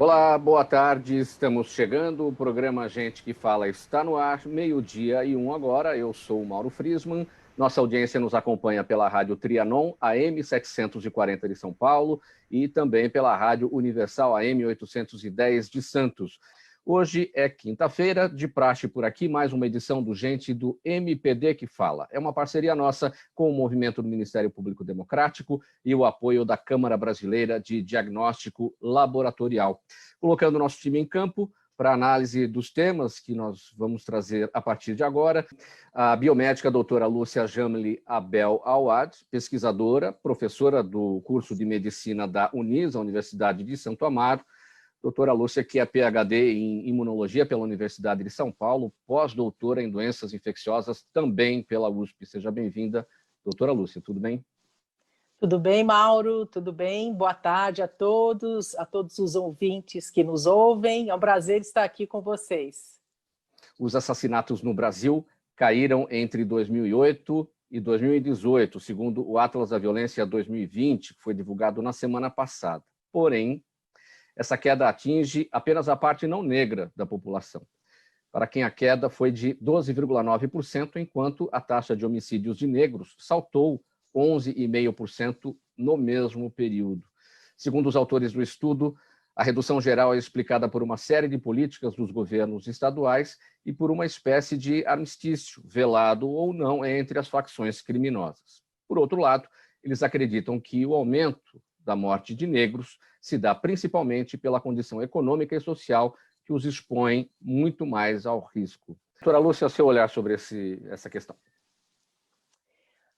Olá, boa tarde, estamos chegando, o programa Gente que Fala está no ar, 12:01 agora, eu sou o Mauro Friesman, nossa audiência nos acompanha pela Rádio Trianon, AM 740 de São Paulo e também pela Rádio Universal AM 810 de Santos. Hoje é quinta-feira, de praxe por aqui, mais uma edição do Gente do MPD que Fala. É uma parceria nossa com o movimento do Ministério Público Democrático e o apoio da Câmara Brasileira de Diagnóstico Laboratorial. Colocando o nosso time em campo para análise dos temas que nós vamos trazer a partir de agora, a biomédica doutora Lúcia Jamli Abel Awad, pesquisadora, professora do curso de Medicina da Unisa, Universidade de Santo Amaro. Doutora Lúcia, que é PhD em Imunologia pela Universidade de São Paulo, pós-doutora em Doenças Infecciosas também pela USP. Seja bem-vinda, doutora Lúcia, tudo bem? Tudo bem, Mauro? Tudo bem? Boa tarde a todos os ouvintes que nos ouvem. É um prazer estar aqui com vocês. Os assassinatos no Brasil caíram entre 2008 e 2018, segundo o Atlas da Violência 2020, que foi divulgado na semana passada. Porém, essa queda atinge apenas a parte não negra da população. Para quem a queda foi de 12,9%, enquanto a taxa de homicídios de negros saltou 11,5% no mesmo período. Segundo os autores do estudo, a redução geral é explicada por uma série de políticas dos governos estaduais e por uma espécie de armistício, velado ou não, entre as facções criminosas. Por outro lado, eles acreditam que o aumento da morte de negros se dá principalmente pela condição econômica e social que os expõe muito mais ao risco. Doutora Lúcia, seu olhar sobre essa questão.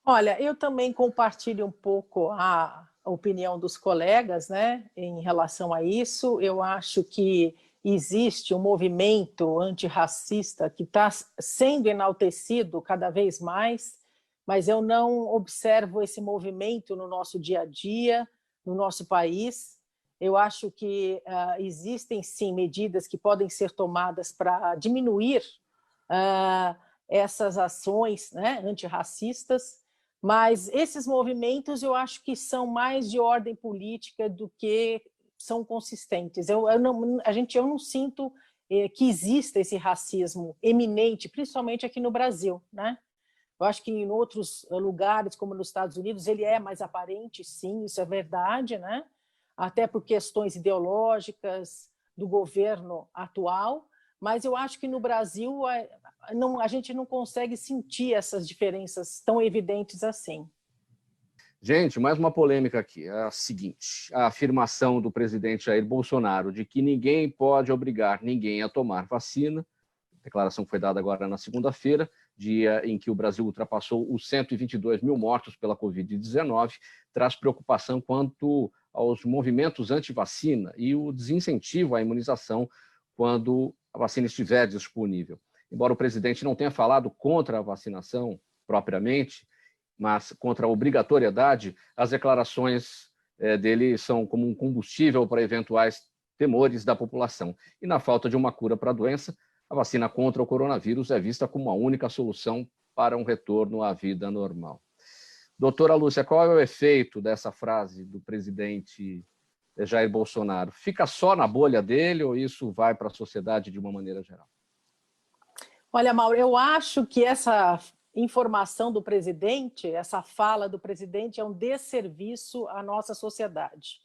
Olha, eu também compartilho um pouco a opinião dos colegas, né, em relação a isso. Eu acho que existe um movimento antirracista que está sendo enaltecido cada vez mais, mas eu não observo esse movimento no nosso dia a dia, no nosso país. Eu acho que existem, sim, medidas que podem ser tomadas para diminuir essas ações, né, antirracistas, mas esses movimentos eu acho que são mais de ordem política do que são consistentes. Eu não sinto que exista esse racismo eminente, principalmente aqui no Brasil, né? Eu acho que em outros lugares, como nos Estados Unidos, ele é mais aparente, sim, isso é verdade, né? Até por questões ideológicas do governo atual, mas eu acho que no Brasil a gente não consegue sentir essas diferenças tão evidentes assim. Gente, mais uma polêmica aqui, é a seguinte: a afirmação do presidente Jair Bolsonaro de que ninguém pode obrigar ninguém a tomar vacina, a declaração foi dada agora na segunda-feira, dia em que o Brasil ultrapassou os 122 mil mortos pela Covid-19, traz preocupação quanto aos movimentos anti-vacina e o desincentivo à imunização quando a vacina estiver disponível. Embora o presidente não tenha falado contra a vacinação propriamente, mas contra a obrigatoriedade, as declarações dele são como um combustível para eventuais temores da população. E na falta de uma cura para a doença, a vacina contra o coronavírus é vista como a única solução para um retorno à vida normal. Doutora Lúcia, qual é o efeito dessa frase do presidente Jair Bolsonaro? Fica só na bolha dele ou isso vai para a sociedade de uma maneira geral? Olha, Mauro, eu acho que essa informação do presidente, essa fala do presidente é um desserviço à nossa sociedade.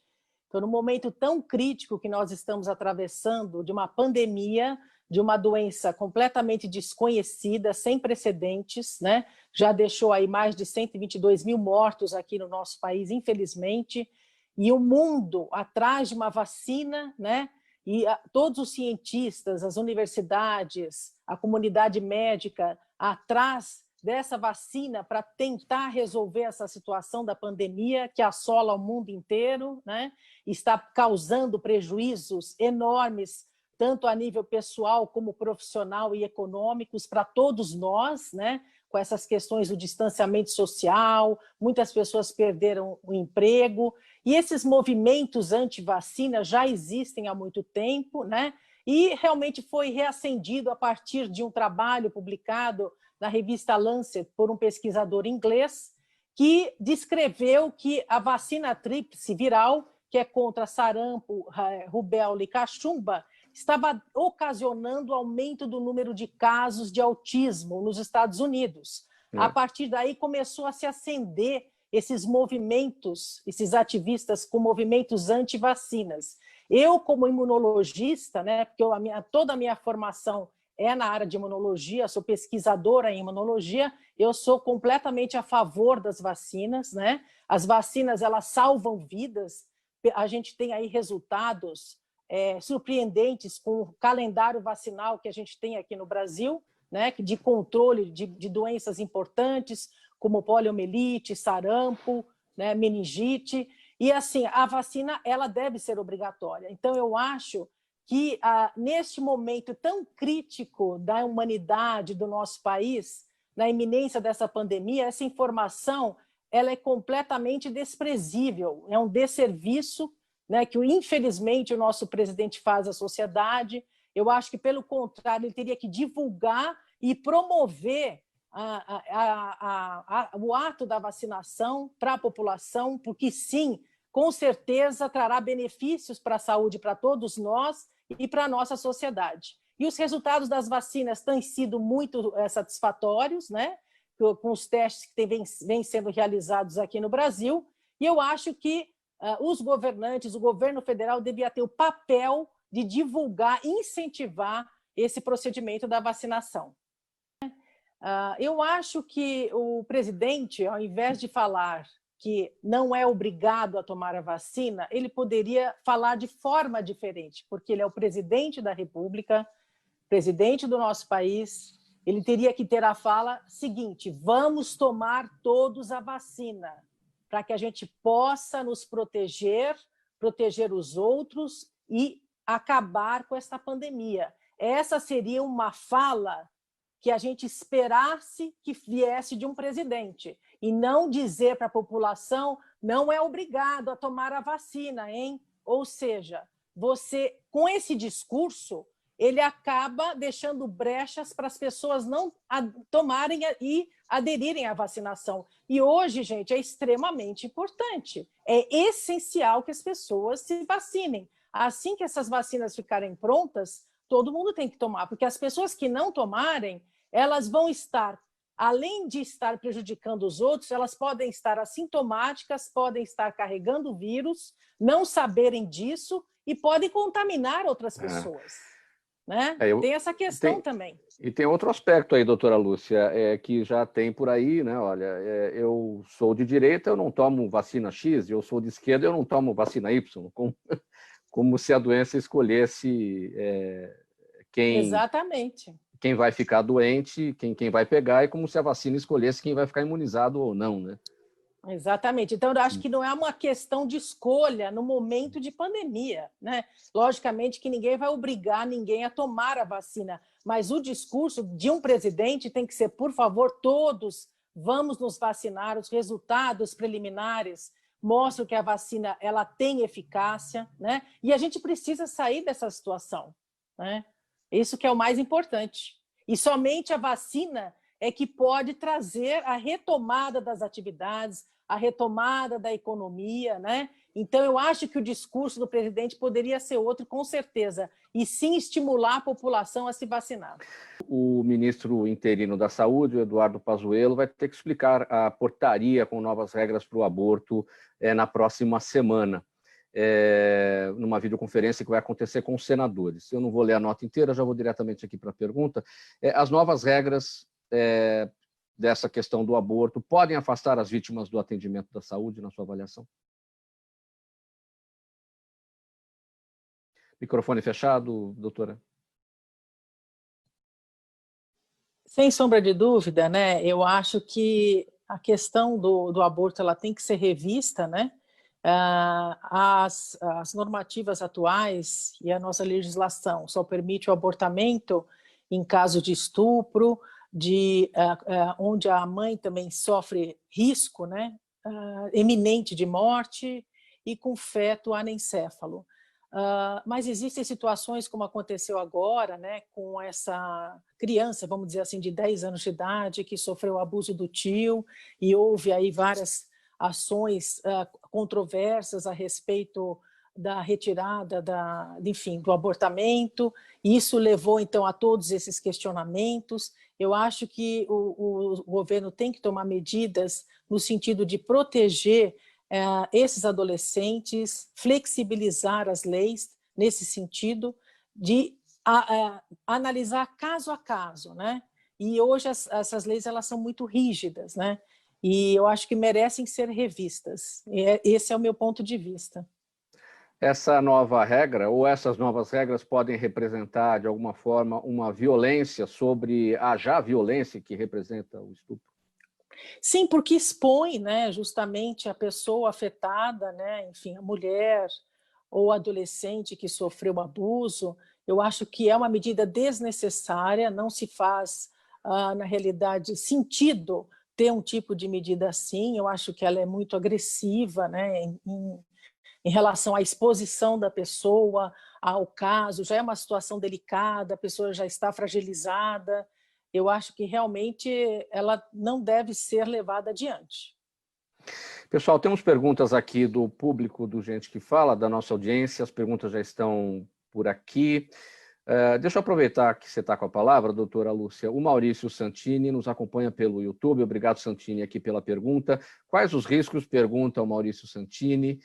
Então, no momento tão crítico que nós estamos atravessando, de uma pandemia, de uma doença completamente desconhecida, sem precedentes, né? Já deixou aí mais de 122 mil mortos aqui no nosso país, infelizmente, e o mundo atrás de uma vacina, né? E todos os cientistas, as universidades, a comunidade médica atrás dessa vacina para tentar resolver essa situação da pandemia que assola o mundo inteiro, né? Está causando prejuízos enormes, tanto a nível pessoal como profissional e econômicos para todos nós, né? Com essas questões do distanciamento social, muitas pessoas perderam o emprego, e esses movimentos anti-vacina já existem há muito tempo, né? E realmente foi reacendido a partir de um trabalho publicado na revista Lancet por um pesquisador inglês que descreveu que a vacina tríplice viral que é contra sarampo, rubéola e cachumba, estava ocasionando aumento do número de casos de autismo nos Estados Unidos. A partir daí começou a se acender esses movimentos, esses ativistas com movimentos anti-vacinas. Eu, como imunologista, né, porque toda a minha formação é na área de imunologia, sou pesquisadora em imunologia, eu sou completamente a favor das vacinas, né? As vacinas, elas salvam vidas. A gente tem aí resultados surpreendentes com o calendário vacinal que a gente tem aqui no Brasil, né? De controle de doenças importantes, como poliomielite, sarampo, né? Meningite. E, assim, a vacina, ela deve ser obrigatória. Então, eu acho que, neste momento tão crítico da humanidade do nosso país, na iminência dessa pandemia, essa informação ela é completamente desprezível, é um desserviço, né, que, infelizmente, o nosso presidente faz à sociedade. Eu acho que, pelo contrário, ele teria que divulgar e promover o ato da vacinação para a população, porque, sim, com certeza trará benefícios para a saúde para todos nós e para a nossa sociedade. E os resultados das vacinas têm sido muito satisfatórios, né? Com os testes que vêm sendo realizados aqui no Brasil, e eu acho que os governantes, o governo federal devia ter o papel de divulgar, incentivar esse procedimento da vacinação. Eu acho que o presidente, ao invés de falar que não é obrigado a tomar a vacina, ele poderia falar de forma diferente, porque ele é o presidente da República, presidente do nosso país, ele teria que ter a fala seguinte: vamos tomar todos a vacina, para que a gente possa nos proteger, proteger os outros e acabar com esta pandemia. Essa seria uma fala que a gente esperasse que viesse de um presidente, e não dizer para a população: não é obrigado a tomar a vacina, hein? Ou seja, você, com esse discurso, ele acaba deixando brechas para as pessoas não tomarem e aderirem à vacinação. E hoje, gente, é extremamente importante. É essencial que as pessoas se vacinem. Assim que essas vacinas ficarem prontas, todo mundo tem que tomar, porque as pessoas que não tomarem, elas vão estar, além de estar prejudicando os outros, elas podem estar assintomáticas, podem estar carregando o vírus, não saberem disso e podem contaminar outras pessoas. Né? Tem essa questão também. E tem outro aspecto aí, doutora Lúcia, que já tem por aí, né? Olha, eu sou de direita, eu não tomo vacina X, eu sou de esquerda, eu não tomo vacina Y, como se a doença escolhesse Exatamente. Quem vai ficar doente, quem vai pegar, e como se a vacina escolhesse quem vai ficar imunizado ou não, né? Exatamente. Então, eu acho que não é uma questão de escolha no momento de pandemia, né? Logicamente que ninguém vai obrigar ninguém a tomar a vacina, mas o discurso de um presidente tem que ser: por favor, todos vamos nos vacinar, os resultados preliminares mostram que a vacina ela tem eficácia, né? E a gente precisa sair dessa situação, né? Isso que é o mais importante. E somente a vacina é que pode trazer a retomada das atividades, a retomada da economia, né? Então, eu acho que o discurso do presidente poderia ser outro, com certeza, e sim estimular a população a se vacinar. O ministro interino da Saúde, o Eduardo Pazuello, vai ter que explicar a portaria com novas regras para o aborto na próxima semana, numa videoconferência que vai acontecer com os senadores. Eu não vou ler a nota inteira, já vou diretamente aqui para a pergunta. As novas regras dessa questão do aborto podem afastar as vítimas do atendimento da saúde, na sua avaliação? Microfone fechado, doutora. Sem sombra de dúvida, né? Eu acho que a questão do aborto ela tem que ser revista, né? As normativas atuais e a nossa legislação só permite o abortamento em caso de estupro, onde a mãe também sofre risco, né, iminente de morte, e com feto anencéfalo. Mas existem situações, como aconteceu agora, né, com essa criança, vamos dizer assim, de 10 anos de idade, que sofreu abuso do tio, e houve aí várias ações controversas a respeito da retirada, enfim, do abortamento. Isso levou, então, a todos esses questionamentos. Eu acho que o governo tem que tomar medidas no sentido de proteger esses adolescentes, flexibilizar as leis nesse sentido, de analisar caso a caso, né? E hoje essas leis elas são muito rígidas, né? E eu acho que merecem ser revistas. Esse é o meu ponto de vista. Essa nova regra, ou essas novas regras, podem representar, de alguma forma, uma violência sobre a já violência que representa o estupro? Sim, porque expõe, né, justamente a pessoa afetada, né, enfim, a mulher ou adolescente que sofreu abuso. Eu acho que é uma medida desnecessária, não se faz, na realidade, sentido ter um tipo de medida assim. Eu acho que ela é muito agressiva, né, em relação à exposição da pessoa ao caso. Já é uma situação delicada, a pessoa já está fragilizada. Eu acho que realmente ela não deve ser levada adiante. Pessoal, temos perguntas aqui do público do Gente que Fala, da nossa audiência. As perguntas já estão por aqui. Deixa eu aproveitar que você está com a palavra, doutora Lúcia. O Maurício Santini nos acompanha pelo YouTube. Obrigado, Santini, aqui pela pergunta. Quais os riscos, pergunta o Maurício Santini,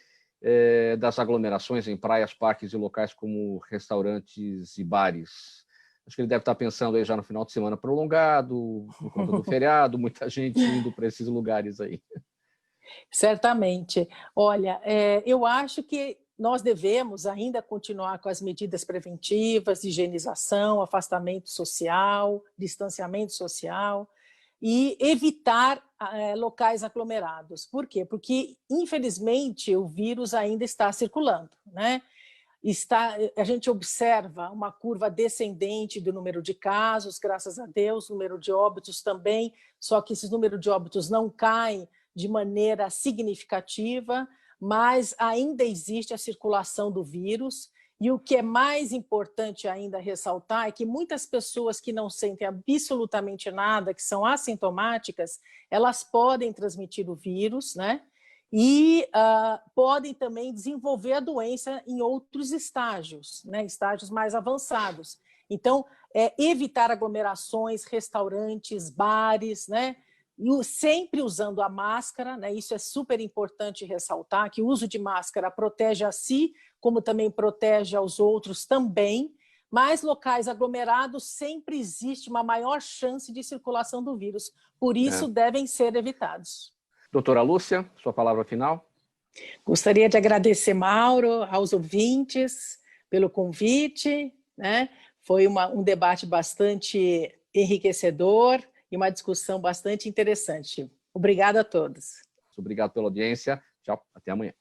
das aglomerações em praias, parques e locais como restaurantes e bares? Acho que ele deve estar pensando aí já no final de semana prolongado, por conta do feriado, muita gente indo para esses lugares aí. Certamente. Olha, eu acho que nós devemos ainda continuar com as medidas preventivas, higienização, afastamento social, distanciamento social e evitar locais aglomerados. Por quê? Porque, infelizmente, o vírus ainda está circulando, né? A gente observa uma curva descendente do número de casos, graças a Deus, número de óbitos também, só que esse número de óbitos não cai de maneira significativa, mas ainda existe a circulação do vírus. E o que é mais importante ainda ressaltar é que muitas pessoas que não sentem absolutamente nada, que são assintomáticas, elas podem transmitir o vírus, né? E podem também desenvolver a doença em outros estágios, né? Estágios mais avançados. Então, evitar aglomerações, restaurantes, bares, né? E sempre usando a máscara, né? Isso é super importante ressaltar, que o uso de máscara protege a si, como também protege aos outros também, mas locais aglomerados sempre existe uma maior chance de circulação do vírus, por isso devem ser evitados. Doutora Lúcia, sua palavra final. Gostaria de agradecer, Mauro, aos ouvintes pelo convite, né? Foi um debate bastante enriquecedor e uma discussão bastante interessante. Obrigada a todos. Obrigado pela audiência. Tchau, até amanhã.